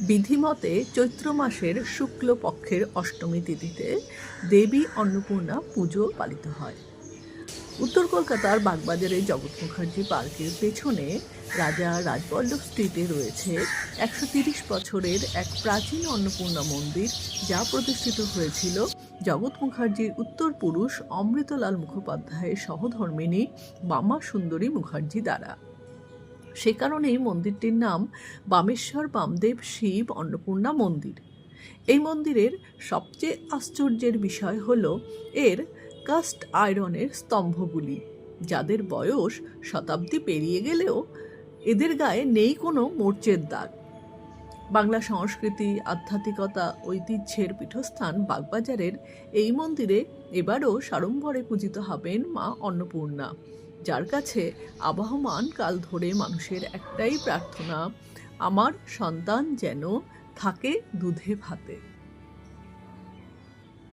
বিধিমতে চৈত্র মাসের শুক্লপক্ষের অষ্টমী তিথিতে দেবী অন্নপূর্ণা পুজো পালিত হয়। উত্তর কলকাতার বাগবাজারে জগৎ মুখার্জি পার্কের পেছনে রাজা রাজবল্লভ স্ট্রিটে রয়েছে 130 বছরের এক প্রাচীন অন্নপূর্ণা মন্দির, যা প্রতিষ্ঠিত হয়েছিল জগৎ মুখার্জির উত্তর পুরুষ অমৃতলাল মুখোপাধ্যায়ের সহধর্মিণী বামা সুন্দরী মুখার্জি দ্বারা। সে কারণেই মন্দিরটির নাম বামেশ্বর বামদেব শিব অন্নপূর্ণা মন্দির। এই মন্দিরের সবচেয়ে আশ্চর্যের বিষয় হল এর কাস্ট আয়রনের স্তম্ভগুলি, যাদের বয়স শতাব্দী পেরিয়ে গেলেও এদের গায়ে নেই কোনো মোর্চের দাগ। বাংলা সংস্কৃতি, আধ্যাত্মিকতা, ঐতিহ্যের পীঠস্থান বাগবাজারের এই মন্দিরে এবারও সাড়ম্বরে পূজিত হবেন মা অন্নপূর্ণা, যার কাছে আবহমান কাল ধরে মানুষের একটাই প্রার্থনা, আমার সন্তান যেন থাকে দুধে ভাতে।